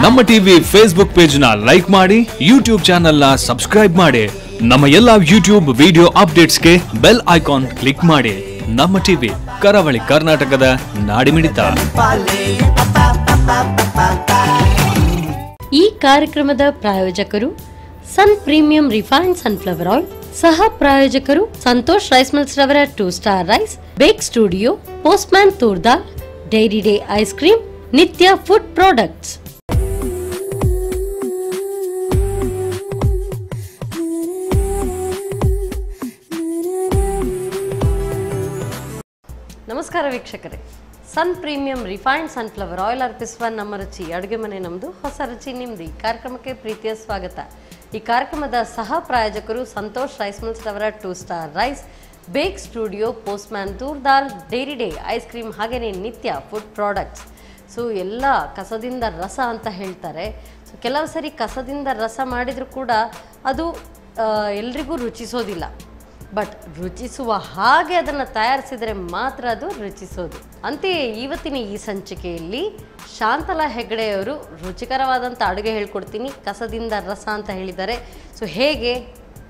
ನಮ್ಮ TV Facebook page ನ like ಮಾಡಿ, ಯೂಟ್ಯೂಬ್ ಚಾನೆಲ್ ನ ಸಬ್ಸ್ಕ್ರೈಬ್ ಮಾಡಿ. ನಮ್ಮ ಎಲ್ಲಾ ಯೂಟ್ಯೂಬ್ ವಿಡಿಯೋ ಅಪ್ಡೇಟ್ಸ್ಗೆ ಬೆಲ್ ಐಕಾನ್ ಕ್ಲಿಕ್ ಮಾಡಿ. ನಮ್ಮ ಟಿವಿ, ಕರಾವಳಿ ಕರ್ನಾಟಕದ ನಾಡಿಮಿಡಿತ. ಈ ಕಾರ್ಯಕ್ರಮದ ಪ್ರಾಯೋಜಕರು Sun Premium refined sunflower oil, ಸಹ ಪ್ರಾಯೋಜಕರು ಸಂತೋಷ್ ರೈಸ್ ಮಿಲ್ಸ್ ರವರ 2 Star Rice, Bake Studio, Postman toor dal, Dairy Day ice cream, Nitya food products. ನಮಸ್ಕಾರ ವೀಕ್ಷಕರೇ, Sun Premium refined sunflower oil ಅರ್ಪಿಸುವ ನಮ್ಮ ರುಚಿ ಅಡುಗೆ ಮನೆ ನಮ್ಮದು, ಹೊಸ ರುಚಿ ನಿಮ್ಮದು. ಈ ಕಾರ್ಯಕ್ರಮಕ್ಕೆ ಪ್ರೀತಿಯ ಸ್ವಾಗತ. ಈ ಕಾರ್ಯಕ್ರಮದ ಸಹ ಪ್ರಾಯೋಜಕರು ಸಂತೋಷ್ ರೈಸ್ ಮಿಲ್ಸ್ ರವರ 2 Star Rice, Bake Studio, Postman toor dal, Dairy Day ice cream, ಹಾಗೆಯೇ ನಿತ್ಯ ಫುಡ್ ಪ್ರಾಡಕ್ಟ್ಸ್. ಸೊ ಎಲ್ಲ ಕಸದಿಂದ ರಸ ಅಂತ ಹೇಳ್ತಾರೆ. ಸೊ ಕೆಲವು ಸರಿ ಕಸದಿಂದ ರಸ ಮಾಡಿದರೂ ಕೂಡ ಅದು ಎಲ್ರಿಗೂ ರುಚಿಸೋದಿಲ್ಲ. ಬಟ್ ರುಚಿಸುವ ಹಾಗೆ ಅದನ್ನು ತಯಾರಿಸಿದರೆ ಮಾತ್ರ ಅದು ರುಚಿಸೋದು. ಅಂತೆಯೇ ಇವತ್ತಿನ ಈ ಸಂಚಿಕೆಯಲ್ಲಿ ಶಾಂತಲಾ ಹೆಗ್ಡೆಯವರು ರುಚಿಕರವಾದಂಥ ಅಡುಗೆ ಹೇಳ್ಕೊಡ್ತೀನಿ, ಕಸದಿಂದ ರಸ ಅಂತ ಹೇಳಿದ್ದಾರೆ. ಸೊ ಹೇಗೆ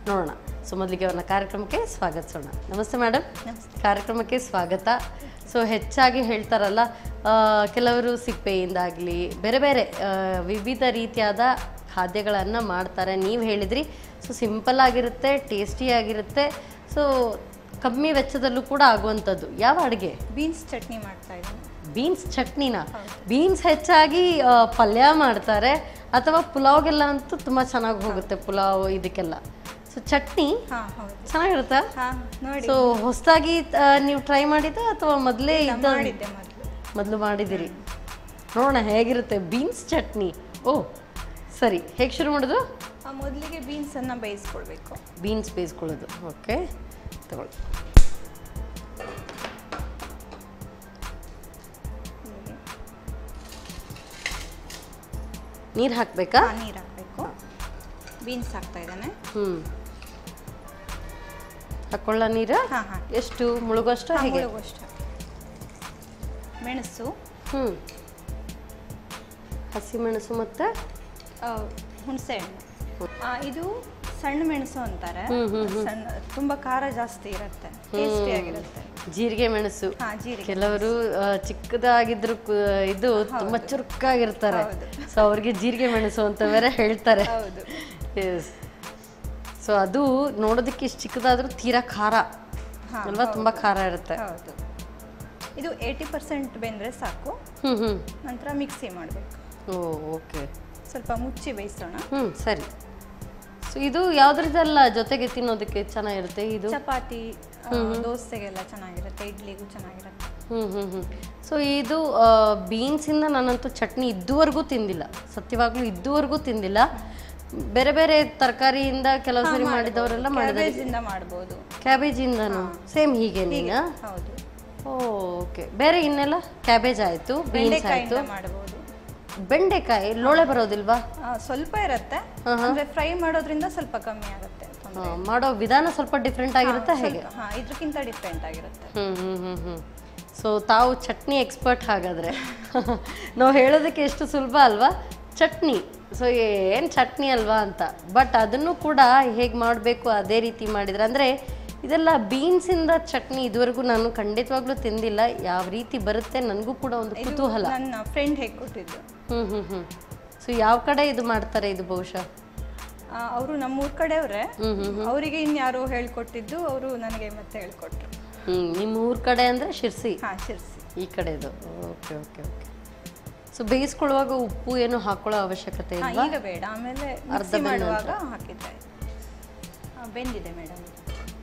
ನೋಡೋಣ. ಸೊ ಮೊದಲಿಗೆ ಅವನ ಕಾರ್ಯಕ್ರಮಕ್ಕೆ ಸ್ವಾಗತಿಸೋಣ. ನಮಸ್ತೆ ಮೇಡಮ್. ಕಾರ್ಯಕ್ರಮಕ್ಕೆ ಸ್ವಾಗತ. ಸೊ ಹೆಚ್ಚಾಗಿ ಹೇಳ್ತಾರಲ್ಲ, ಕೆಲವರು ಸಿಪ್ಪೆಯಿಂದಾಗಲಿ ಬೇರೆ ಬೇರೆ ವಿವಿಧ ರೀತಿಯಾದ ಖಾದ್ಯಗಳನ್ನು ಮಾಡ್ತಾರೆ. ನೀವು ಹೇಳಿದ್ರಿ, ಸೊ ಸಿಂಪಲ್ ಆಗಿರುತ್ತೆ, ಟೇಸ್ಟಿಯಾಗಿರುತ್ತೆ, ಸೊ ಕಮ್ಮಿ ವೆಚ್ಚದಲ್ಲೂ ಕೂಡ ಆಗುವಂಥದ್ದು. ಯಾವ ಅಡುಗೆ? ಬೀನ್ಸ್ ಚಟ್ನಿ ಮಾಡ್ತಾ ಇದ್ದೀನಿ. ಬೀನ್ಸ್ ಚಟ್ನಿನ? ಬೀನ್ಸ್ ಹೆಚ್ಚಾಗಿ ಪಲ್ಯ ಮಾಡ್ತಾರೆ ಅಥವಾ ಪುಲಾವ್ಗೆಲ್ಲ ಅಂತೂ ತುಂಬ ಚೆನ್ನಾಗಿ ಹೋಗುತ್ತೆ, ಪುಲಾವ್ ಇದಕ್ಕೆಲ್ಲ. ಸೊ ಚಟ್ನಿ ಚೆನ್ನಾಗಿರುತ್ತಾ? ಸೊ ಹೊಸದಾಗಿ ನೀವು ಟ್ರೈ ಮಾಡಿದ್ದ ಅಥವಾ ಮೊದಲೇ ಮೊದಲು ಮಾಡಿದ್ದೀರಿ? ನೋಡೋಣ ಹೇಗಿರುತ್ತೆ ಬೀನ್ಸ್ ಚಟ್ನಿ. ಓ ಸರಿ, ಹೇಗೆ ಶುರು ಮಾಡೋದು? ಮೊದಲಿಗೆ ಬೀನ್ಸನ್ನು ಬೇಯಿಸ್ಕೊಳ್ಬೇಕು. ಬೀನ್ಸ್ ಬೇಯಿಸ್ಕೊಳ್ಳೋದು. ಓಕೆ, ತಗೊಳ್ಳಿ. ನೀರು ಹಾಕಬೇಕಾ? ನೀರು ಹಾಕಬೇಕು. ಬೀನ್ಸ್ ಹಾಕ್ತಾ ಇದ್ದಾನೆ. ಹಾಕೊಳ್ಳ ನೀರು? ಎಷ್ಟು ಮುಳುಗೋಷ್ಟು? ಹೇಗೆ? ಮುಳುಗೋಷ್ಟು. ಮೆಣಸು, ಹಸಿಮೆಣಸು ಮತ್ತು ಹುಣಸೆ ಹಣ್ಣು. ಇದು ಸಣ್ಣ ಮೆಣಸು ಅಂತಾರೆ. ಸಣ್ಣ, ತುಂಬಾ ಖಾರ ಜಾಸ್ತಿ ಇರುತ್ತೆ, ಟೇಸ್ಟಿಯಾಗಿರುತ್ತೆ. ಜೀರಿಗೆ ಮೆಣಸು. ಕೆಲವರು ಚಿಕ್ಕದಾಗಿದ್ರು ಇದು ತುಂಬಾ ಚುರುಕಾಗಿರ್ತಾರೆ, ಸೊ ಅವ್ರಿಗೆ ಜೀರಿಗೆ ಮೆಣಸು ಅಂತ ಬೇರೆ ಹೇಳ್ತಾರೆ. ಸೊ ಅದು ನೋಡೋದಕ್ಕೆ ಇಷ್ಟು ಚಿಕ್ಕದಾದ್ರೂ ತೀರಾ ಖಾರ ಅಲ್ವಾ? ತುಂಬಾ ಖಾರ ಇರುತ್ತೆ. ಹೌದು. ಇದು 80% ಬೆಂದ್ರೆ ಸಾಕು. ನಂತರ ಮಿಕ್ಸಿ ಮಾಡಬೇಕು. ಓಕೆ, ಸ್ವಲ್ಪ ಮುಚ್ಚಿ ಬೇಯಿಸೋಣ. ಸರಿ. ಸೊ ಇದು ಯಾವ್ದ್ರದ್ದೆಲ್ಲ ಜೊತೆಗೆ ತಿನ್ನೋದಕ್ಕೆ ಚೆನ್ನಾಗಿರುತ್ತೆ? ಇದು ಚಪಾತಿ, ದೋಸೆಗೆಲ್ಲ ಚೆನ್ನಾಗಿರುತ್ತೆ, ಇಡ್ಲಿಗೂ ಚೆನ್ನಾಗಿರುತ್ತೆ. ಸೊ ಇದು ಬೀನ್ಸಿಂದ ನಾನಂತೂ ಚಟ್ನಿ ಇದುವರೆಗೂ ತಿಂದಿಲ್ಲ, ಸತ್ಯವಾಗ್ಲೂ ಇದುವರೆಗೂ ತಿಂದಿಲ್ಲ. ಬೇರೆ ಬೇರೆ ತರಕಾರಿಯಿಂದ ಕೆಲವು ಸರಿ ಮಾಡಿದವರೆಲ್ಲ ಮಾಡಿದ್ದಾರೆ. ಮಾಡ್ಬೋದು. ಕ್ಯಾಬೇಜಿಂದನು ಸೇಮ್ ಹೀಗೆ ನೀನ? ಹೌದು. ಓಕೆ. ಬೇರೆ ಇನ್ನೆಲ್ಲ? ಕ್ಯಾಬೇಜ್ ಆಯ್ತು, ಬೀನ್ಸ್ ಆಯ್ತು, ಮಾಡಬಹುದು. ಬೆಂಡೆಕಾಯಿ ಲೋಳೆ ಬರೋದಿಲ್ವಾ? ಸ್ವಲ್ಪ ಇರುತ್ತೆ, ಅಂದ್ರೆ ಫ್ರೈ ಮಾಡೋದ್ರಿಂದ ಸ್ವಲ್ಪ ಕಮ್ಮಿ ಆಗುತ್ತೆ. ಮಾಡೋ ವಿಧಾನ ಸ್ವಲ್ಪ ಡಿಫ್ರೆಂಟ್ ಆಗಿರುತ್ತೆ. ಹೇಗೆ? ಇದಕ್ಕಿಂತ ಡಿಫ್ರೆಂಟ್ ಆಗಿರುತ್ತೆ. ಸೊ ತಾವು ಚಟ್ನಿ ಎಕ್ಸ್ಪರ್ಟ್ ಹಾಗಾದ್ರೆ. ನಾವು ಹೇಳೋದಕ್ಕೆ ಎಷ್ಟು ಸುಲಭ ಅಲ್ವಾ ಚಟ್ನಿ. ಸೊ ಏನು ಚಟ್ನಿ ಅಲ್ವಾ ಅಂತ, ಬಟ್ ಅದನ್ನು ಕೂಡ ಹೇಗೆ ಮಾಡಬೇಕು ಅದೇ ರೀತಿ ಮಾಡಿದ್ರೆ, ಅಂದರೆ ಇದೆಲ್ಲ ಬೀನ್ಸಿಂದ ಚಟ್ನಿ ಇದುವರೆಗೂ ನಾನು ಖಂಡಿತವಾಗ್ಲೂ ತಿಂದಿಲ್ಲ. ಯಾವ ರೀತಿ ಬರುತ್ತೆ ನನಗೂ ಕೂಡ ಒಂದು ಕುತೂಹಲ. ನನ್ನ ಫ್ರೆಂಡ್ ಹೇಗೆ ಕೊಟ್ಟಿದ್ದು. ಸೊ ಯಾವ ಕಡೆ ಇದು ಮಾಡ್ತಾರೆ ಇದು? ಬಹುಶಃ ಅವರು ನಮ್ಮೂರ್ ಕಡೆಯವ್ರೆ, ಅವರಿಗೆ ಇನ್ಯಾರೋ ಹೇಳ್ಕೊಟ್ಟಿದ್ದು, ಅವರು ನನಗೆ ಮತ್ತೆ ಹೇಳ್ಕೊಟ್ರು. ನಿಮ್ಮ ಊರ್ ಕಡೆ ಅಂದರೆ ಶಿರ್ಸಿ? ಶಿರ್ಸಿ ಈ ಕಡೆದು. Okay okay okay. ಸೊ ಬೇಯಿಸ್ಕೊಳ್ಳುವಾಗ ಉಪ್ಪು ಏನು ಹಾಕೊಳ್ಳೋ ಅವಶ್ಯಕತೆ ಇಲ್ಲ? ಈಗ ಬೇಡ, ಆಮೇಲೆ ಅರ್ಧ ಮಾಡುವಾಗ ಹಾಕಿದ್ದೆ. ಬೆಂದಿದೆ ಮೇಡಮ್.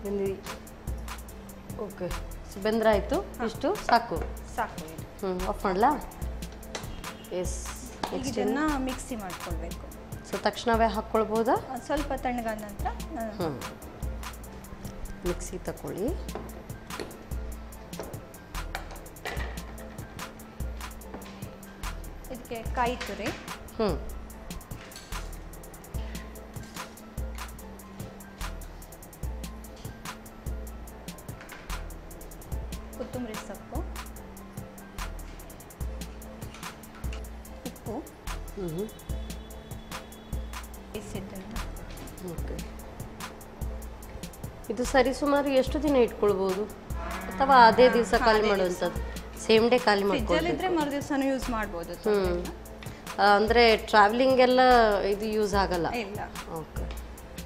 ಬೆಂದಿ. ಓಕೆ. ಸೊ ಬೆಂದ್ರಾಯ್ತು, ಇಷ್ಟು ಸಾಕು? ಸಾಕು. ಆಫ್ ಮಾಡಲಾ? ಎಸ್. ಇದನ್ನು ಮಿಕ್ಸಿ ಮಾಡ್ಕೊಳ್ಬೇಕು. ಸೊ ತಕ್ಷಣವೇ ಹಾಕ್ಕೊಳ್ಬೋದಾ? ಸ್ವಲ್ಪ ತಣ್ಣಗಾದ ನಂತರ ಮಿಕ್ಸಿ ತಗೊಳ್ಳಿ. ಇದಕ್ಕೆ ಕಾಯಿ ತುರಿ, ಕೊತ್ತಂಬರಿ ಸೊಪ್ಪು, ಉಪ್ಪು, ಓಕೆ. ಇದು ಸರಿಸುಮಾರು ಎಷ್ಟು ದಿನ ಇಟ್ಕೊಳ್ಬೋದು ಅಥವಾ ಅದೇ ದಿವಸ ಖಾಲಿ ಮಾಡುವಂಥದ್ದು? ಸೇಮ್ ಡೇ ಖಾಲಿ ಮಾಡ್ಕೊಳ್ಳಿ. ಇದ್ರೆ ಮರು ದಿವಸನೂ ಯೂಸ್ ಮಾಡ್ಬೋದು. ಅಂದರೆ ಟ್ರಾವೆಲಿಂಗ್ ಎಲ್ಲ ಇದು ಯೂಸ್ ಆಗಲ್ಲ? ಇಲ್ಲ. ಓಕೆ.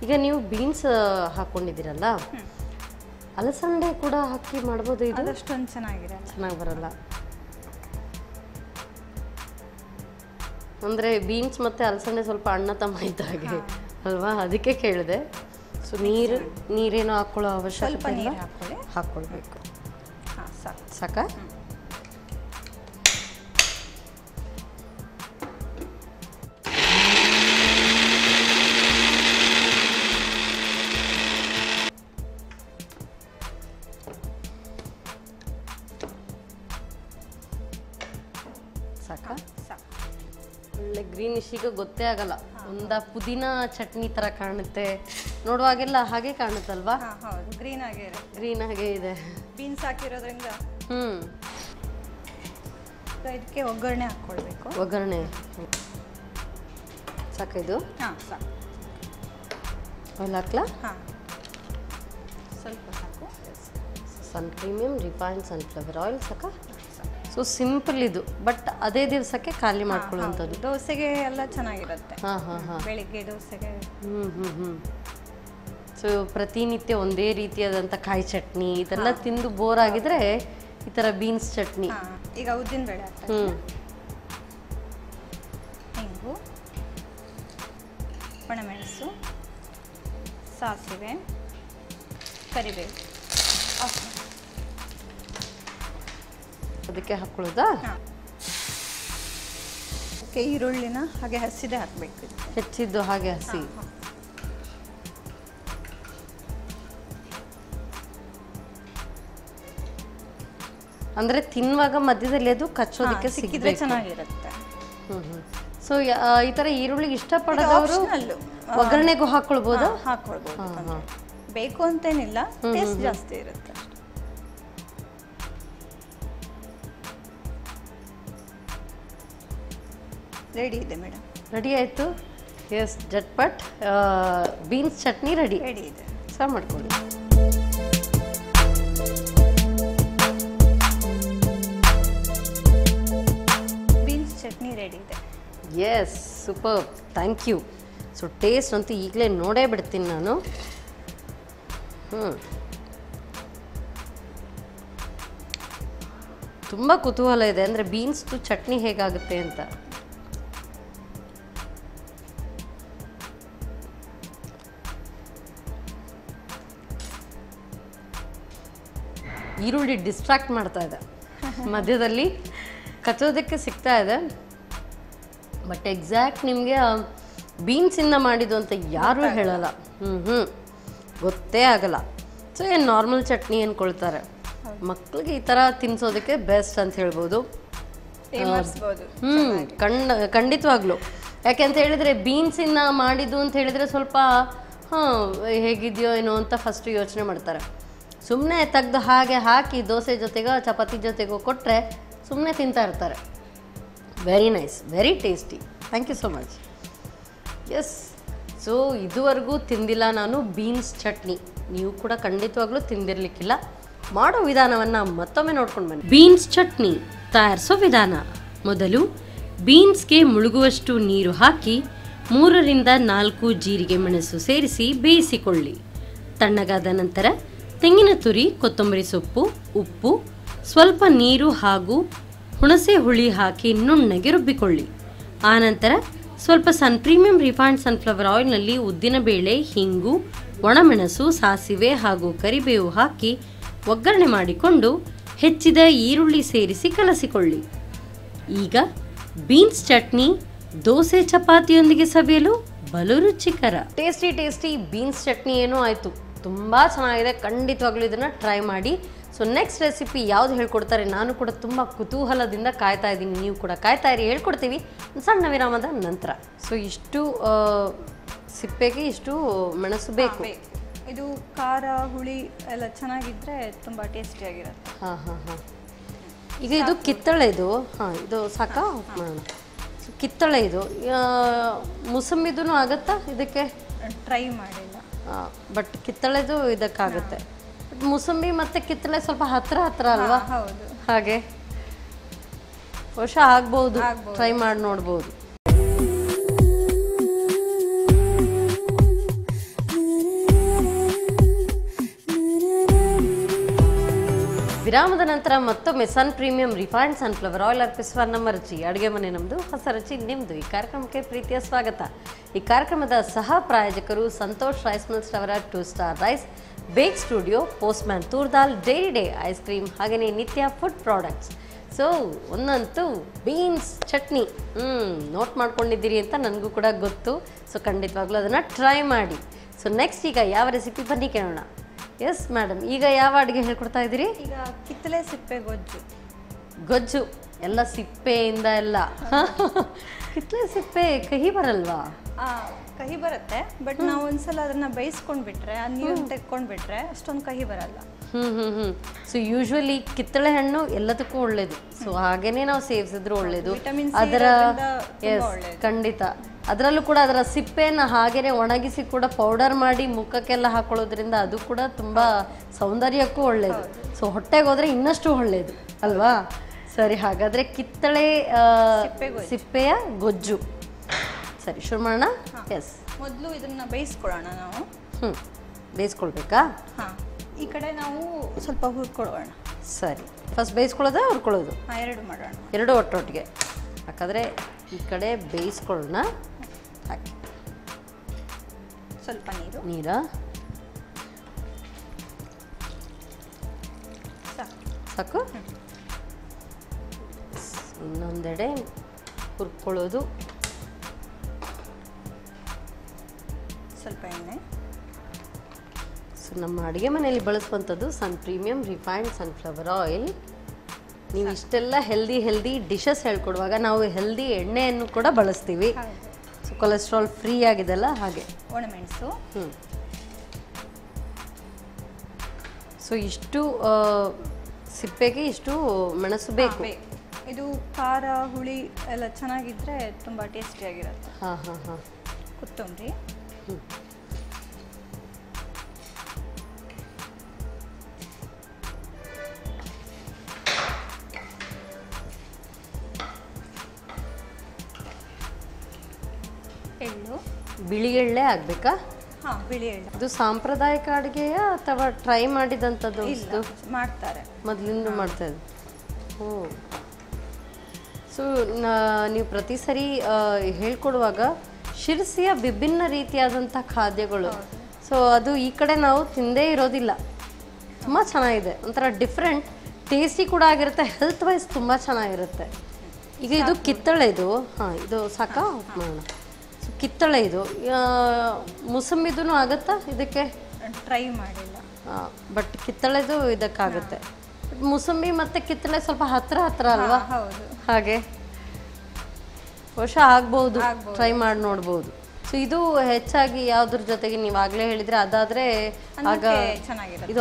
ಈಗ ನೀವು ಬೀನ್ಸ್ ಹಾಕ್ಕೊಂಡಿದ್ದೀರಲ್ಲ, ಅಲಸಂಡೆ ಕೂಡ ಹಾಕಿ ಮಾಡ್ಬೋದು? ಇದು ಅದಷ್ಟೊಂದು ಚೆನ್ನಾಗಿ ಬರಲ್ಲ. ಅಂದರೆ ಬೀನ್ಸ್ ಮತ್ತು ಅಲಸಂಡೆ ಸ್ವಲ್ಪ ಅಣ್ಣ ತಮ್ಮ ಇದ್ದ ಹಾಗೆ ಅಲ್ವಾ, ಅದಕ್ಕೆ ಕೇಳಿದೆ. ಸೊ ನೀರೇನು ಹಾಕ್ಕೊಳ್ಳೋ ಅವಶ್ಯಕತೆ ಇಲ್ಲ, ಹಾಕ್ಕೊಳ್ಬೇಕು. ಸಾಕಾ? ಸಾಕಾ? ಒಳ್ಳೆ ಗ್ರೀನಿಶ್. ಈಗ ಗೊತ್ತೇ ಆಗಲ್ಲ, ಒಂದ ಪುದೀನ ಚಟ್ನಿ ತರ ಕಾಣುತ್ತೆ ನೋಡುವಾಗೆಲ್ಲ, ಹಾಗೆ ಕಾಣುತ್ತಲ್ವಾ? ಹೌದು, ಗ್ರೀನ್ ಆಗೇ ಇದೆ. ಬೀನ್ಸ್ ಹಾಕಿರೋದ್ರಿಂದ. ಇದಕ್ಕೆ ಒಗ್ಗರಣೆ ಹಾಕ್ಕೊಳ್ಬೇಕು. ಒಗ್ಗರಣೆ ಸಾಕ? ಇದು ಆಯಿಲ್ ಹಾಕ್ಲಾ? ಸ್ವಲ್ಪ ಸಾಕು. ಸನ್ ಪ್ರೀಮಿಯಂ ರಿಫೈನ್ಡ್ ಸನ್ಫ್ಲವರ್ ಆಯಿಲ್ ಸಾಕ? ಸೊ ಸಿಂಪಲ್ ಇದು, ಬಟ್ ಅದೇ ದಿವಸಕ್ಕೆ ಖಾಲಿ ಮಾಡ್ಕೊಳ್ಳುವಂಥದ್ದು. ದೋಸೆಗೆ ಎಲ್ಲ ಚೆನ್ನಾಗಿರುತ್ತೆ. ಹಾಂ ಬೆಳಿಗ್ಗೆ ದೋಸೆಗೆ. ಸೊ ಪ್ರತಿನಿತ್ಯ ಒಂದೇ ರೀತಿಯಾದಂಥ ಕಾಯಿ ಚಟ್ನಿ ಇದೆಲ್ಲ ತಿಂದು ಬೋರ್ ಆಗಿದ್ರೆ ಈ ಥರ ಬೀನ್ಸ್ ಚಟ್ನಿ. ಈಗ ಉದ್ದಿನ ಬೇಳೆ ಹಾಕ್ತಾರೆ, ಹಿಂಗು, ಒಣಮೆಣಸು, ಸಾಸಿವೆ, ಕರಿಬೇವು ಅದಕ್ಕೆ ಹಾಕೊಳ್ಳೋದಾ? ಈರುಳ್ಳಿನ ಹಾಗೆ ಹಸಿದೆ ಹಾಕಬೇಕು, ಹೆಚ್ಚಿದ್ದು ಹಾಗೆ ಹಸಿ. ಅಂದ್ರೆ ತಿನ್ನುವಾಗ ಮಧ್ಯದಲ್ಲಿ ಅದು ಕಚ್ಚೋದಕ್ಕೆ ಸಿಕ್ಕಿದ್ರೆ ಚೆನ್ನಾಗಿರುತ್ತೆ. ಸೊ ಈ ತರ ಈರುಳ್ಳಿ ಇಷ್ಟಪಡೋದವರು ಒಗ್ಗರಣೆಗೂ ಹಾಕೊಳ್ಬೋದಾ? ಹಾಕೊಳ್ಬೋದು, ಬೇಕು ಅಂತೇನಿಲ್ಲ, ಟೇಸ್ಟ್ ಜಾಸ್ತಿ ಇರುತ್ತೆ. ರೆಡಿ ಇದೆ ಮೇಡಮ್. ರೆಡಿ ಆಯಿತು. ಎಸ್, ಜಟ್ಪಟ್ ಬೀನ್ಸ್ ಚಟ್ನಿ ರೆಡಿ ಇದೆ. ಸರ್ವ್ ಮಾಡ್ಕೊಳ್ಳಿ. ಬೀನ್ಸ್ ಚಟ್ನಿ ರೆಡಿ ಇದೆ. Yes, super, thank you. So taste ಅಂತೂ ಈಗಲೇ ನೋಡೇ ಬಿಡ್ತೀನಿ ನಾನು. ತುಂಬ ಕುತೂಹಲ ಇದೆ, ಅಂದರೆ ಬೀನ್ಸ್ದು ಚಟ್ನಿ ಹೇಗಾಗುತ್ತೆ ಅಂತ. ಈರುಳ್ಳಿ ಡಿಸ್ಟ್ರಾಕ್ಟ್ ಮಾಡ್ತಾ ಇದೆ, ಮಧ್ಯದಲ್ಲಿ ಕಚ್ಚೋದಕ್ಕೆ ಸಿಗ್ತಾ ಇದೆ, ಬಟ್ ಎಕ್ಸಾಕ್ಟ್ ನಿಮಗೆ ಬೀನ್ಸಿಂದ ಮಾಡಿದ್ದು ಅಂತ ಯಾರೂ ಹೇಳಲ್ಲ. ಗೊತ್ತೇ ಆಗಲ್ಲ. ಸೊ ಏನು ನಾರ್ಮಲ್ ಚಟ್ನಿ ಅಂದ್ಕೊಳ್ತಾರೆ. ಮಕ್ಕಳಿಗೆ ಈ ಥರ ತಿನ್ನಿಸೋದಕ್ಕೆ ಬೆಸ್ಟ್ ಅಂತ ಹೇಳ್ಬೋದು. ಖಂಡಿತವಾಗ್ಲು. ಯಾಕೆಂತ ಹೇಳಿದರೆ ಬೀನ್ಸಿಂದ ಮಾಡಿದ್ದು ಅಂತ ಹೇಳಿದರೆ ಸ್ವಲ್ಪ ಹೇಗಿದೆಯೋ ಏನೋ ಅಂತ ಫಸ್ಟ್ ಯೋಚನೆ ಮಾಡ್ತಾರೆ. ಸುಮ್ಮನೆ ತೆಗ್ದು ಹಾಗೆ ಹಾಕಿ ದೋಸೆ ಜೊತೆಗೋ ಚಪಾತಿ ಜೊತೆಗೋ ಕೊಟ್ಟರೆ ಸುಮ್ಮನೆ ತಿಂತಾ ಇರ್ತಾರೆ. Very nice, very tasty. Thank you so much. Yes, so ಇದುವರೆಗೂ ತಿಂದಿಲ್ಲ ನಾನು ಬೀನ್ಸ್ ಚಟ್ನಿ. ನೀವು ಕೂಡ ಖಂಡಿತವಾಗ್ಲೂ ತಿಂದಿರಲಿಕ್ಕಿಲ್ಲ. ಮಾಡೋ ವಿಧಾನವನ್ನು ಮತ್ತೊಮ್ಮೆ ನೋಡ್ಕೊಂಡು ಬನ್ನಿ. ಬೀನ್ಸ್ ಚಟ್ನಿ ತಯಾರಿಸೋ ವಿಧಾನ: ಮೊದಲು ಬೀನ್ಸ್ಗೆ ಮುಳುಗುವಷ್ಟು ನೀರು ಹಾಕಿ 3 ರಿಂದ 4 ಜೀರಿಗೆ ಮೆಣಸು ಸೇರಿಸಿ ಬೇಯಿಸಿಕೊಳ್ಳಿ. ತಣ್ಣಗಾದ ನಂತರ ತೆಂಗಿನ ತುರಿ, ಕೊತ್ತಂಬರಿ ಸೊಪ್ಪು, ಉಪ್ಪು, ಸ್ವಲ್ಪ ನೀರು ಹಾಗೂ ಹುಣಸೆ ಹುಳಿ ಹಾಕಿ ನುಣ್ಣಗೆ ರುಬ್ಬಿಕೊಳ್ಳಿ. ಆನಂತರ ಸ್ವಲ್ಪ ಪ್ರೀಮಿಯಂ ರಿಫೈನ್ಡ್ ಸನ್ಫ್ಲವರ್ ಆಯಿಲ್ನಲ್ಲಿ ಉದ್ದಿನಬೇಳೆ, ಹಿಂಗು, ಒಣಮೆಣಸು, ಸಾಸಿವೆ ಹಾಗೂ ಕರಿಬೇವು ಹಾಕಿ ಒಗ್ಗರಣೆ ಮಾಡಿಕೊಂಡು ಹೆಚ್ಚಿದ ಈರುಳ್ಳಿ ಸೇರಿಸಿ ಕಲಸಿಕೊಳ್ಳಿ. ಈಗ ಬೀನ್ಸ್ ಚಟ್ನಿ ದೋಸೆ ಚಪಾತಿಯೊಂದಿಗೆ ಸವಿಯಲು ಬಲು ರುಚಿಕರ. ಟೇಸ್ಟಿ ಬೀನ್ಸ್ ಚಟ್ನಿ ಏನೋ ಆಯಿತು, ತುಂಬ ಚೆನ್ನಾಗಿದೆ. ಖಂಡಿತವಾಗ್ಲೂ ಇದನ್ನು ಟ್ರೈ ಮಾಡಿ. ಸೊ ನೆಕ್ಸ್ಟ್ ರೆಸಿಪಿ ಯಾವುದು ಹೇಳ್ಕೊಡ್ತಾರೆ ನಾನು ಕೂಡ ತುಂಬ ಕುತೂಹಲದಿಂದ ಕಾಯ್ತಾ ಇದ್ದೀನಿ. ನೀವು ಕೂಡ ಕಾಯ್ತಾ ಇರಿ, ಹೇಳ್ಕೊಡ್ತೀವಿ ಸಣ್ಣ ವಿರಾಮದ ನಂತರ. ಸೊ ಇಷ್ಟು ಸಿಪ್ಪೆಗೆ ಇಷ್ಟು ಮೆಣಸು ಬೇಕು. ಇದು ಖಾರ ಹುಳಿ ಎಲ್ಲ ಚೆನ್ನಾಗಿದ್ರೆ ತುಂಬ ಟೇಸ್ಟಿಯಾಗಿರುತ್ತೆ. ಹಾಂ. ಈಗ ಇದು ಕಿತ್ತಳೆ ಇದು. ಇದು ಸಾಕಾ? ಮಾಡೋಣ. ಸೊ ಕಿತ್ತಳೆ ಇದು ಮುಸಂಬಿದೂ ಆಗುತ್ತಾ ಇದಕ್ಕೆ? ಟ್ರೈ ಮಾಡಿಲ್ಲ. ಬಟ್ ಕಿತ್ತಳೆದು ಇದಕ್ಕಾಗುತ್ತೆ. ಮುಸಂಬಿ ಮತ್ತು ಕಿತ್ತಳೆ ಸ್ವಲ್ಪ ಹತ್ರ ಹತ್ರ ಅಲ್ವಾ? ಹೌದು. ಹಾಗೆ ವರ್ಷ ಆಗ್ಬೋದು, ಟ್ರೈ ಮಾಡಿ ನೋಡ್ಬೋದು. ವಿರಾಮದ ನಂತರ ಮತ್ತೊಮ್ಮೆ ಸನ್ ಪ್ರೀಮಿಯಂ ರಿಫೈನ್ಡ್ ಸನ್ಫ್ಲವರ್ ಆಯಿಲ್ ಅರ್ಪಿಸುವ ನಮ್ಮ ರುಚಿ ಅಡುಗೆ ಮನೆ ನಮ್ಮದು, ಹೊಸ ರುಚಿ ನಿಮ್ಮದು. ಈ ಕಾರ್ಯಕ್ರಮಕ್ಕೆ ಪ್ರೀತಿಯ ಸ್ವಾಗತ. ಈ ಕಾರ್ಯಕ್ರಮದ ಸಹ ಪ್ರಾಯೋಜಕರು ಸಂತೋಷ್ ರೈಸ್ ಮಿಲ್ಸ್ ಅವರ 2 Star Rice, Bake Studio, Postman toor dal, Dairy Day ice cream, ಹಾಗೆಯೇ ನಿತ್ಯ ಫುಡ್ ಪ್ರಾಡಕ್ಟ್ಸ್. ಸೊ ಒಂದಂತೂ ಬೀನ್ಸ್ ಚಟ್ನಿ ನೋಟ್ ಮಾಡ್ಕೊಂಡಿದ್ದೀರಿ ಅಂತ ನನಗೂ ಕೂಡ ಗೊತ್ತು. ಸೊ ಖಂಡಿತವಾಗ್ಲೂ ಅದನ್ನು ಟ್ರೈ ಮಾಡಿ. ಸೊ ನೆಕ್ಸ್ಟ್ ಈಗ ಯಾವ ರೆಸಿಪಿ ಬನ್ನಿ ಕೇಳೋಣ. ಎಸ್ ಮೇಡಮ್, ಈಗ ಯಾವ ಅಡುಗೆ ಹೇಳ್ಕೊಡ್ತಾ ಇದ್ದೀರಿ? ಈಗ ಕಿತ್ತಳೆ ಸಿಪ್ಪೆ ಗೊಜ್ಜು. ಗೊಜ್ಜು ಎಲ್ಲ ಸಿಪ್ಪೆಯಿಂದ ಎಲ್ಲ. ಕಿತ್ತಳೆ ಸಿಪ್ಪೆ ಕಹಿ ಬರಲ್ವಾ? ಕಹಿ ಬರುತ್ತೆ, ಬಟ್ ನಾವು ಒಂದ್ಸಲ ಅದನ್ನ ಬೇಯಿಸ್ಕೊಂಡ್ಬಿಟ್ರೆ, ಆ ನೀರನ್ನು ತೆಕ್ಕೊಂಡ್ಬಿಟ್ರೆ ಅಷ್ಟೊಂದು ಕಹಿ ಬರಲ್ಲ. ಸೊ ಯೂಶ್ವಲಿ ಕಿತ್ತಳೆ ಹಣ್ಣು ಎಲ್ಲದಕ್ಕೂ ಒಳ್ಳೇದು. ಸೊ ಹಾಗೇನೆ ನಾವು ಸೇವಿಸಿದ್ರು ಒಳ್ಳೇದು. ಅದರ ಖಂಡಿತ. ಅದರಲ್ಲೂ ಕೂಡ ಅದರ ಸಿಪ್ಪೆಯನ್ನು ಹಾಗೇನೆ ಒಣಗಿಸಿ ಕೂಡ ಪೌಡರ್ ಮಾಡಿ ಮುಖಕ್ಕೆಲ್ಲ ಹಾಕೊಳ್ಳೋದ್ರಿಂದ ಅದು ಕೂಡ ತುಂಬಾ ಸೌಂದರ್ಯಕ್ಕೂ ಒಳ್ಳೇದು. ಸೊ ಹೊಟ್ಟೆಗೆ ಹೋದ್ರೆ ಇನ್ನಷ್ಟು ಒಳ್ಳೇದು ಅಲ್ವಾ? ಸರಿ, ಹಾಗಾದ್ರೆ ಕಿತ್ತಳೆ ಸಿಪ್ಪೆಯ ಗೊಜ್ಜು. ಸರಿ, ಶುರು ಮಾಡೋಣ. ಎಸ್, ಮೊದಲು ಇದನ್ನ ಬೇಯಿಸ್ಕೊಳ್ಳೋಣ ನಾವು. ಬೇಯಿಸ್ಕೊಳ್ಬೇಕಾ? ಹಾಂ, ಈ ಕಡೆ ನಾವು ಸ್ವಲ್ಪ ಹುರ್ಕೊಳ್ಳೋಣ. ಸರಿ, ಫಸ್ಟ್ ಬೇಯಿಸ್ಕೊಳ್ಳೋದಾ ಹುರ್ಕೊಳ್ಳೋದು? ಎರಡು ಮಾಡೋಣ. ಎರಡು ಒಟ್ಟೊಟ್ಟಿಗೆ. ಯಾಕಂದರೆ ಈ ಕಡೆ ಬೇಯಿಸ್ಕೊಳ್ಳೋಣ. ಹಾಕಿ ಸ್ವಲ್ಪ ನೀರ ಸಾಕು. ಇನ್ನೊಂದೆಡೆ ಹುರ್ಕೊಳ್ಳೋದು. ಸ್ವಲ್ಪ ಎಣ್ಣೆ. ಸೊ ನಮ್ಮ ಅಡುಗೆ ಮನೆಯಲ್ಲಿ ಬಳಸುವಂಥದ್ದು ಸನ್ ಪ್ರೀಮಿಯಂ ರಿಫೈನ್ಡ್ ಸನ್ಫ್ಲವರ್ ಆಯಿಲ್. ನೀವು ಇಷ್ಟೆಲ್ಲ ಹೆಲ್ದಿ ಡಿಶಸ್ ಹೇಳ್ಕೊಡುವಾಗ ನಾವು ಹೆಲ್ದಿ ಎಣ್ಣೆಯನ್ನು ಕೂಡ ಬಳಸ್ತೀವಿ. ಸೊ ಕೊಲೆಸ್ಟ್ರಾಲ್ ಫ್ರೀ ಆಗಿದೆಲ್ಲ ಹಾಗೆ. ಒಣಮೆಣಸು. ಸೊ ಇಷ್ಟು ಸಿಪ್ಪೆಗೆ ಇಷ್ಟು ಮೆಣಸು ಬೇಕು. ಇದು ಖಾರ ಹುಳಿ ಎಲ್ಲ ಚೆನ್ನಾಗಿದ್ರೆ ತುಂಬ ಟೇಸ್ಟಿಯಾಗಿರುತ್ತೆ. ಹಾಂ. ಕೊತ್ತಂಬರಿ. ಎಳ್ಳು. ಬಿಳಿ ಎಳ್ಳೆ ಆಗಬೇಕಾ? ಹಾಂ, ಬಿಳಿ ಎಳ್ಳು. ಇದು ಸಾಂಪ್ರದಾಯಿಕ ಅಡುಗೆಯ ಅಥವಾ ಟ್ರೈ ಮಾಡಿದಂಥದ್ದು? ಮಾಡ್ತಾರೆ, ಮೊದಲಿಂದ ಮಾಡ್ತಾ ಇದ್ದು. ಓ, ಸೊ ನೀವು ಪ್ರತಿ ಸರಿ ಹೇಳ್ಕೊಡುವಾಗ ಶಿರ್ಸಿಯ ವಿಭಿನ್ನ ರೀತಿಯಾದಂಥ ಖಾದ್ಯಗಳು. ಸೊ ಅದು ಈ ಕಡೆ ನಾವು ತಿಂದೇ ಇರೋದಿಲ್ಲ. ತುಂಬ ಚೆನ್ನಾಗಿದೆ, ಒಂಥರ ಡಿಫ್ರೆಂಟ್, ಟೇಸ್ಟಿ ಕೂಡ ಆಗಿರುತ್ತೆ, ಹೆಲ್ತ್ ವೈಸ್ ತುಂಬ ಚೆನ್ನಾಗಿರುತ್ತೆ. ಈಗ ಇದು ಕಿತ್ತಳೆ ಇದು. ಹಾಂ, ಇದು ಸಾಕಾ? ಮಾಡೋಣ. ಸೊ ಕಿತ್ತಳೆ ಇದು ಮುಸಂಬಿದೂ ಆಗುತ್ತಾ ಇದಕ್ಕೆ? ಟ್ರೈ ಮಾಡಿಲ್ಲ. ಬಟ್ ಕಿತ್ತಳೆದು ಇದಕ್ಕಾಗುತ್ತೆ. ಮುಸಂಬಿ ಮತ್ತು ಕಿತ್ತಳೆ ಸ್ವಲ್ಪ ಹತ್ರ ಹತ್ರ ಅಲ್ವಾ? ಹೌದು. ಹಾಗೆ ವರ್ಷ ಆಗ್ಬೋದು, ಟ್ರೈ ಮಾಡಿ ನೋಡ್ಬೋದು. ಸೊ ಇದು ಹೆಚ್ಚಾಗಿ ಯಾವುದ್ರ ಜೊತೆಗೆ ನೀವು ಆಗಲೇ ಹೇಳಿದರೆ ಅದಾದರೆ ಆಗ ಇದು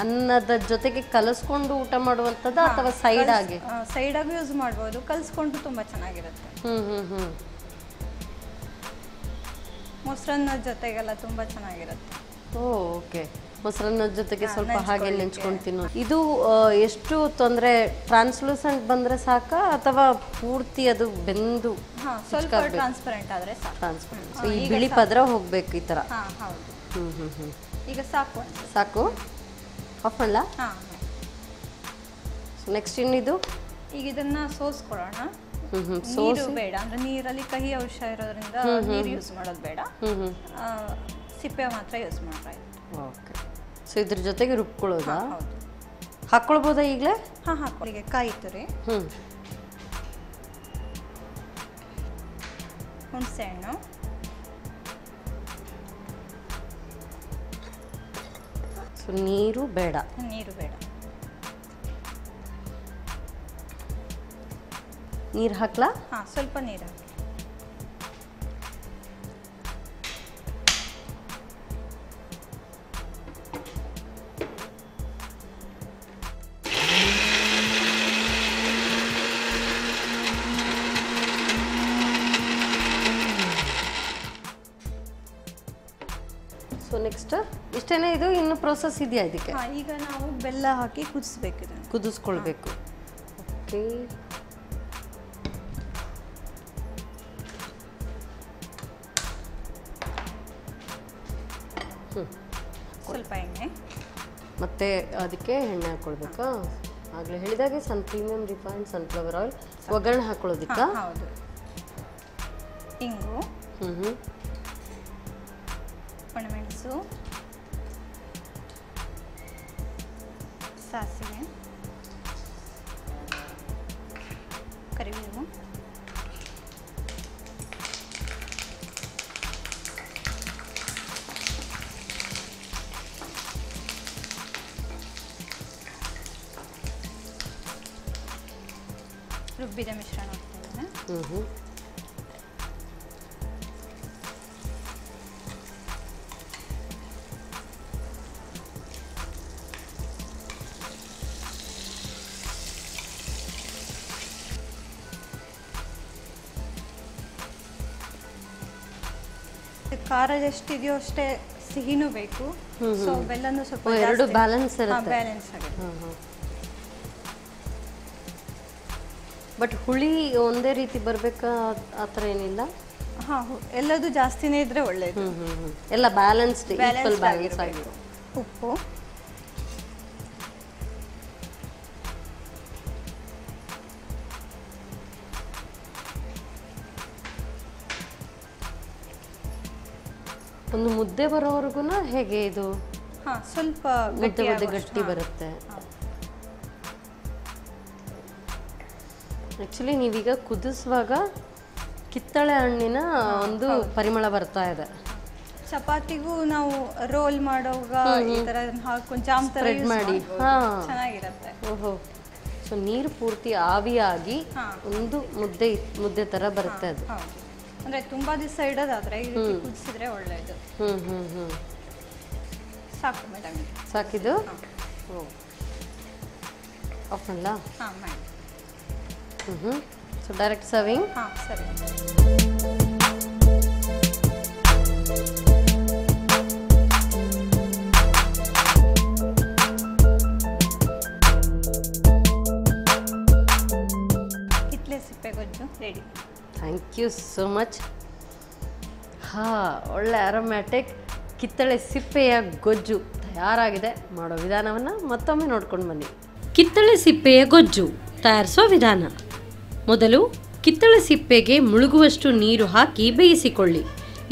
ಅನ್ನದ ಜೊತೆಗೆ ಕಲಿಸ್ಕೊಂಡು ಊಟ ಮಾಡುವಂಥದ್ದು ಅಥವಾ ಸೈಡಾಗಿ ಯೂಸ್ ಮಾಡ್ಬೋದು. ಕಲಿಸ್ಕೊಂಡು ತುಂಬ ಚೆನ್ನಾಗಿರುತ್ತೆ. ಮೊಸರನ್ನ ಜೊತೆಗೆಲ್ಲ ತುಂಬ ಚೆನ್ನಾಗಿರುತ್ತೆ. ಓಕೆ, ಮೊಸರನ್ನದ ಜೊತೆಗೆ ಸ್ವಲ್ಪ ಹಾಗೆ ನೆಂಚ್ಕೊಂಡು ತಿನ್ನೋದು. ಇದು ಎಷ್ಟು ತೊಂದರೆ? ಟ್ರಾನ್ಸ್ಲೂಸೆಂಟ್ ಬಂದರೆ ಸಾಕಾ ಅಥವಾ ಪೂರ್ತಿ ಅದು ಬೆಂದು? ಸ್ವಲ್ಪ ಟ್ರಾನ್ಸ್ಪರೆಂಟ್ ಆದರೆ ಸಾಕು. ಟ್ರಾನ್ಸ್ಪರೆಂಟ್. ಸೊ ಈ ಬಿಳಿ ಪದರ ಹೋಗಬೇಕು ಈ ಥರ. ಹೌದು. ಈಗ ಸಾಕು. ಆಫ್ ಮಾಡಲ? ಸೊ ನೆಕ್ಸ್ಟ್ ಇನ್ನಿದು ಈಗ ಇದನ್ನ ಸೋಸ್ಕೊಳ್ಳೋಣ. ನೀರು ಬೇಡ, ಅಂದ್ರೆ ನೀರಲ್ಲಿ ಕಹಿ ಅಂಶ ಇರೋದ್ರಿಂದ ನೀರು ಯೂಸ್ ಮಾಡೋದು ಬೇಡ. ಸಿಪ್ಪೆ ಮಾತ್ರ ಯೂಸ್ ಮಾಡ್ತಾ ಇತ್ತು. ಓಕೆ. ಸೊ ಇದ್ರ ಜೊತೆಗೆ ರುಬ್ಕೊಳ್ಳೋದಾ? ಹಾಕ್ಕೊಳ್ಬೋದಾ ಈಗಲೇ? ಹಾಕೊಳ್ಳಿ. ಕಾಯಿ ತುರಿ, ಹುಣಸೆ ಹಣ್ಣು, ಸೊ ನೀರು ಬೇಡ. ನೀರು ಹಾಕ್ಲಾ? ಸ್ವಲ್ಪ ನೀರು ಹಾಕಿ. ಸೊ ನೆಕ್ಸ್ಟ್ ಇಷ್ಟೇನೇ, ಇದು ಇನ್ನು ಪ್ರೋಸೆಸ್ ಇದೆಯಾ ಇದಕ್ಕೆ? ಈಗ ನಾವು ಬೆಲ್ಲ ಹಾಕಿ ಕುದಿಸ್ಬೇಕು, ಕುದಿಸ್ಕೊಳ್ಬೇಕು. ಓಕೆ, ಸ್ವಲ್ಪ ಎಣ್ಣೆ ಮತ್ತೆ ಅದಕ್ಕೆ ಎಣ್ಣೆ ಹಾಕ್ಕೊಳ್ಬೇಕಾ? ಆಗಲೇ ಹೇಳಿದಾಗೆ ಸನ್ ಪ್ರೀಮಿಯಂ ರಿಫೈನ್ಡ್ ಸನ್ಫ್ಲವರ್ ಆಯಿಲ್ ಒಗ್ಗರಣೆ ಹಾಕೊಳ್ಳೋದಿಕ್ಕ? ಹೌದು. ಇಂಗು, ಒಣಮೆಣಸು, ಸಾಸಿವೆ, ಕರಿಬೇವು, ರುಬ್ಬಿದ ಮಿಶ್ರಣ ಹಾಕ್ತೇವೆ. ಖಾರ ಎಷ್ಟಿದೆಯೋ ಅಷ್ಟೇ ಸಿಹಿನೂ ಬೇಕು, ಸೊ ಬೆಲ್ಲನೂ ಸ್ವಲ್ಪ ಎರಡು ಬ್ಯಾಲೆನ್ಸ್ ಇರುತ್ತೆ. ಬ್ಯಾಲೆನ್ಸ್ ಆಗುತ್ತೆ. ಬಟ್ ಹುಳಿ ಒಂದೇ ರೀತಿ ಬರಬೇಕಾ ಆ ಥರ ಏನಿಲ್ಲ? ಎಲ್ಲದು ಜಾಸ್ತಿನೇ ಇದ್ರೆ ಒಳ್ಳೇದು. ಎಲ್ಲ ಬ್ಯಾಲೆನ್ಸ್ಡ್, ಈಕ್ವಲ್ ಬ್ಯಾಲೆನ್ಸ್ ಆಗಿದೆ. ಉಪ್ಪು, ಒಂದು ಮುದ್ದೆ ಬರೋವರೆಗೂ ಹೇಗೆ ಇದು? ಸ್ವಲ್ಪ ಗಟ್ಟಿ ಬರುತ್ತೆ. ಆ್ಯಕ್ಚುಲಿ ನೀವೀಗ ಕುದಿಸುವಾಗ ಕಿತ್ತಳೆ ಹಣ್ಣಿನ ಒಂದು ಪರಿಮಳ ಬರ್ತಾ ಇದೆ. ಚಪಾತಿಗೂ ನಾವು ರೋಲ್ ಮಾಡುವಾಗ ಈ ತರ ಹಾಕೊಂಡು ಜಾಮ್ ತರ ಮಾಡಿ ಚೆನ್ನಾಗಿರುತ್ತೆ. ಓಹೋ, ಸೊ ನೀರು ಪೂರ್ತಿ ಆವಿಯಾಗಿ ಒಂದು ಮುದ್ದೆ ತರ ಬರುತ್ತೆ ಅದು. ಅಂದ್ರೆ ತುಂಬಾ ದಿವಸ ಇಡೋದಾದ್ರೆ ಈ ರೀತಿ ಕುದಿಸಿದ್ರೆ ಒಳ್ಳೇದು. ಸಾಕು ಮೇಡಮ್, ಸಾಕಿದು. ಆಫ್ ಮಾಡಲಾ? ಮಾಡಿ. So direct serving. ಸರಿ. ಕಿತ್ತಳೆ ಸಿಪ್ಪೆ ಗೊಜ್ಜು ರೆಡಿ. Thank you so much. ಒಳ್ಳೆ ಅರೋಮ್ಯಾಟಿಕ್ ಕಿತ್ತಳೆ ಸಿಪ್ಪೆಯ ಗೊಜ್ಜು ತಯಾರಾಗಿದೆ. ಮಾಡೋ ವಿಧಾನವನ್ನು ಮತ್ತೊಮ್ಮೆ ನೋಡ್ಕೊಂಡು ಬನ್ನಿ. ಕಿತ್ತಳೆ ಸಿಪ್ಪೆಯ ಗೊಜ್ಜು ತಯಾರಿಸೋ ವಿಧಾನ: ಮೊದಲು ಕಿತ್ತಳೆ ಸಿಪ್ಪೆಗೆ ಮುಳುಗುವಷ್ಟು ನೀರು ಹಾಕಿ ಬೇಯಿಸಿಕೊಳ್ಳಿ.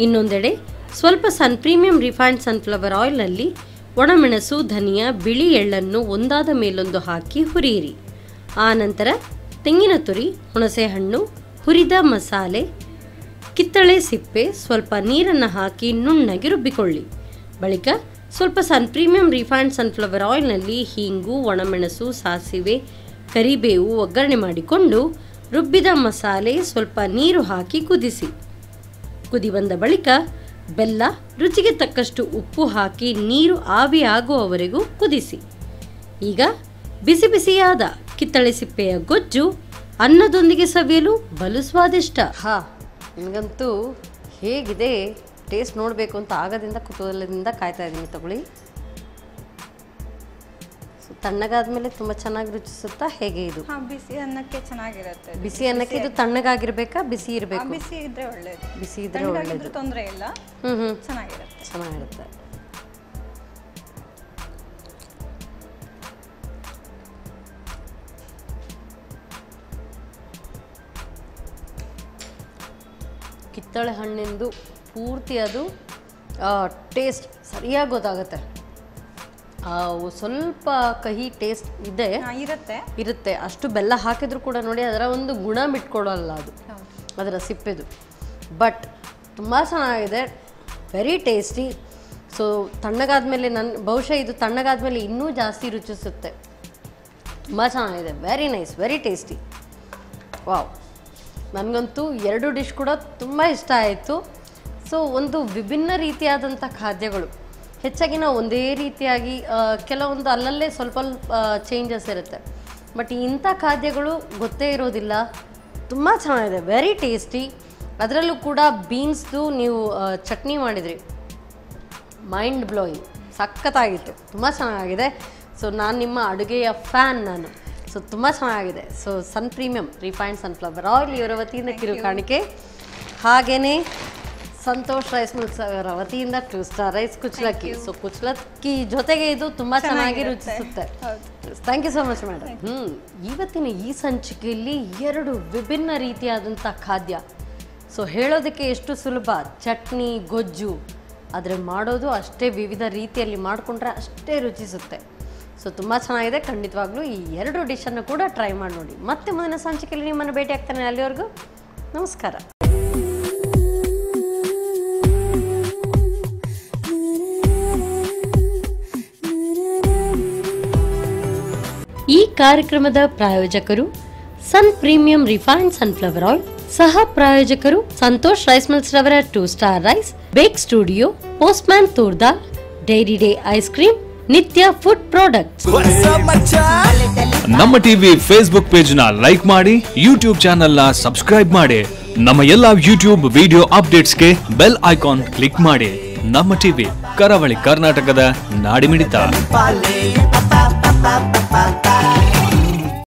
ಇನ್ನೊಂದೆಡೆ ಸ್ವಲ್ಪ ಸನ್ ಪ್ರೀಮಿಯಂ ರಿಫೈನ್ಡ್ ಸನ್ಫ್ಲವರ್ ಆಯಿಲ್ನಲ್ಲಿ ಒಣಮೆಣಸು, ಧನಿಯಾ, ಬಿಳಿ ಎಳ್ಳನ್ನು ಒಂದಾದ ಮೇಲೊಂದು ಹಾಕಿ ಹುರಿಯಿರಿ. ಆ ನಂತರ ತೆಂಗಿನ ತುರಿ, ಹುಣಸೆಹಣ್ಣು, ಹುರಿದ ಮಸಾಲೆ, ಕಿತ್ತಳೆ ಸಿಪ್ಪೆ, ಸ್ವಲ್ಪ ನೀರನ್ನು ಹಾಕಿ ನುಣ್ಣಗೆ ರುಬ್ಬಿಕೊಳ್ಳಿ. ಬಳಿಕ ಸ್ವಲ್ಪ ಸನ್ ಪ್ರೀಮಿಯಂ ರಿಫೈನ್ಡ್ ಸನ್ಫ್ಲವರ್ ಆಯಿಲ್ನಲ್ಲಿ ಹೀಂಗು, ಒಣಮೆಣಸು, ಸಾಸಿವೆ, ಕರಿಬೇವು ಒಗ್ಗರಣೆ ಮಾಡಿಕೊಂಡು ರುಬ್ಬಿದ ಮಸಾಲೆ, ಸ್ವಲ್ಪ ನೀರು ಹಾಕಿ ಕುದಿಸಿ. ಕುದಿ ಬಂದ ಬಳಿಕ ಬೆಲ್ಲ, ರುಚಿಗೆ ತಕ್ಕಷ್ಟು ಉಪ್ಪು ಹಾಕಿ ನೀರು ಆವಿಯಾಗುವವರೆಗೂ ಕುದಿಸಿ. ಈಗ ಬಿಸಿ ಬಿಸಿಯಾದ ಕಿತ್ತಳೆ ಸಿಪ್ಪೆಯ ಗೊಜ್ಜು ಅನ್ನದೊಂದಿಗೆ ಸವಿಯಲು ಬಲು ಸ್ವಾದಿಷ್ಟ. ನನಗಂತೂ ಹೇಗಿದೆ ಟೇಸ್ಟ್ ನೋಡಬೇಕು ಅಂತ ಆಗದಿಂದ ಕುತೂಹಲದಿಂದ ಕಾಯ್ತಾ ಇದ್ದೀನಿ. ತಗೊಳ್ಳಿ. ತಣ್ಣಗಾದ್ಮೇಲೆ ತುಂಬ ಚೆನ್ನಾಗಿ ರುಚಿಸುತ್ತಾ ಹೇಗೆ ಇದು? ಬಿಸಿ ಅನ್ನಕ್ಕೆ ಚೆನ್ನಾಗಿರುತ್ತೆ. ಬಿಸಿ ಅನ್ನಕ್ಕೆ ಇದು ತಣ್ಣಗಾಗಿರ್ಬೇಕಾ, ಬಿಸಿ ಇರಬೇಕು? ಬಿಸಿ ಇದ್ರೆ ಒಳ್ಳೇದು. ಬಿಸಿ ಇದ್ರೆ ಒಳ್ಳೇದು, ತೊಂದರೆ ಇಲ್ಲ. ಚೆನ್ನಾಗಿರುತ್ತೆ. ಕಿತ್ತಳೆ ಹಣ್ಣಿಂದು ಪೂರ್ತಿ ಅದು ಟೇಸ್ಟ್ ಸರಿಯಾಗಿ ಗೊತ್ತಾಗುತ್ತೆ. ಸ್ವಲ್ಪ ಕಹಿ ಟೇಸ್ಟ್ ಇರುತ್ತೆ. ಅಷ್ಟು ಬೆಲ್ಲ ಹಾಕಿದ್ರು ಕೂಡ ನೋಡಿ ಅದರ ಒಂದು ಗುಣ ಬಿಟ್ಕೊಡಲ್ಲ ಅದು, ಅದರ ಸಿಪ್ಪೆದು. ಬಟ್ ತುಂಬ ಚೆನ್ನಾಗಿದೆ, ವೆರಿ ಟೇಸ್ಟಿ. ಸೊ ತಣ್ಣಗಾದ್ಮೇಲೆ ಬಹುಶಃ ಇದು ತಣ್ಣಗಾದ್ಮೇಲೆ ಇನ್ನೂ ಜಾಸ್ತಿ ರುಚಿಸುತ್ತೆ. ತುಂಬ ಚೆನ್ನಾಗಿದೆ, very nice, very tasty. Wow, ನನಗಂತೂ 2 ಡಿಶ್ ಕೂಡ ತುಂಬ ಇಷ್ಟ ಆಯಿತು. ಸೊ ಒಂದು ವಿಭಿನ್ನ ರೀತಿಯಾದಂಥ ಖಾದ್ಯಗಳು, ಹೆಚ್ಚಾಗಿ ನಾವು ಒಂದೇ ರೀತಿಯಾಗಿ ಕೆಲವೊಂದು ಅಲ್ಲಲ್ಲೇ ಸ್ವಲ್ಪ ಚೇಂಜಸ್ ಇರುತ್ತೆ. ಬಟ್ ಇಂಥ ಖಾದ್ಯಗಳು ಗೊತ್ತೇ ಇರೋದಿಲ್ಲ. ತುಂಬ ಚೆನ್ನಾಗಿದೆ, ವೆರಿ ಟೇಸ್ಟಿ. ಅದರಲ್ಲೂ ಕೂಡ ಬೀನ್ಸ್ದು ನೀವು ಚಟ್ನಿ ಮಾಡಿದ್ರಿ, ಮೈಂಡ್ ಬ್ಲೋಯಿಂಗ್, ಸಖತ್ತಾಗಿತ್ತು, ತುಂಬ ಚೆನ್ನಾಗಿದೆ. ಸೊ ನಾನು ನಿಮ್ಮ ಅಡುಗೆಯ ಫ್ಯಾನ್ ನಾನು. ಸೊ ತುಂಬ ಚೆನ್ನಾಗಿದೆ. ಸೊ ಸನ್ ಪ್ರೀಮಿಯಂ ರಿಫೈನ್ಡ್ ಸನ್ಫ್ಲವರ್ ಆಯಿಲ್ ಇವರ ವತಿಯಿಂದ ಕಿರುಕಾಣಿಕೆ. ಹಾಗೆಯೇ ಸಂತೋಷ್ ರೈಸ್ ಮಿಲ್ಸ್ ಅವರ ವತಿಯಿಂದ 2 ಸ್ಟಾರ್ ರೈಸ್ ಕುಚ್ಚಲಕ್ಕಿ. ಸೊ ಕುಚ್ಚಲಕ್ಕಿ ಜೊತೆಗೆ ಇದು ತುಂಬ ಚೆನ್ನಾಗಿ ರುಚಿಸುತ್ತೆ. Thank you so much madam. ಇವತ್ತಿನ ಈ ಸಂಚಿಕೆಯಲ್ಲಿ 2 ವಿಭಿನ್ನ ರೀತಿಯಾದಂಥ ಖಾದ್ಯ. ಸೊ ಹೇಳೋದಕ್ಕೆ ಎಷ್ಟು ಸುಲಭ, ಚಟ್ನಿ ಗೊಜ್ಜು, ಆದರೆ ಮಾಡೋದು ಅಷ್ಟೇ ವಿವಿಧ ರೀತಿಯಲ್ಲಿ ಮಾಡಿಕೊಂಡ್ರೆ ಅಷ್ಟೇ ರುಚಿಸುತ್ತೆ. ಸೊ ತುಂಬ ಚೆನ್ನಾಗಿದೆ. ಖಂಡಿತವಾಗ್ಲೂ ಈ 2 ಡಿಶನ್ನು ಕೂಡ ಟ್ರೈ ಮಾಡಿ ನೋಡಿ. ಮತ್ತೆ ಮುಂದಿನ ಸಂಚಿಕೆಯಲ್ಲಿ ನಿಮ್ಮನ್ನು ಭೇಟಿ ಆಗ್ತಾನೆ. ಅಲ್ಲಿವರೆಗೂ ನಮಸ್ಕಾರ. ಈ ಕಾರ್ಯಕ್ರಮದ ಪ್ರಾಯೋಜಕರು Sun Premium refined sunflower oil, ಸಹ ಪ್ರಾಯೋಜಕರು ಸಂತೋಷ್ ರೈಸ್ ಮಿಲ್ಸ್ ರವರ 2 Star Rice, Bake Studio, Postman toor dal, Dairy Day ice cream, Nitya food products. ನಮ್ಮ ಟಿವಿ ಫೇಸ್ಬುಕ್ ಪೇಜ್ ನ ಲೈಕ್ ಮಾಡಿ, ಯೂಟ್ಯೂಬ್ ಚಾನೆಲ್ ನ ಸಬ್ಸ್ಕ್ರೈಬ್ ಮಾಡಿ. ನಮ್ಮ ಎಲ್ಲಾ ಯೂಟ್ಯೂಬ್ ವಿಡಿಯೋ ಅಪ್ಡೇಟ್ಸ್ಗೆ ಬೆಲ್ ಐಕಾನ್ ಕ್ಲಿಕ್ ಮಾಡಿ. ನಮ್ಮ ಟಿವಿ, ಕರಾವಳಿ ಕರ್ನಾಟಕದ ನಾಡಿಮಿಡಿತ.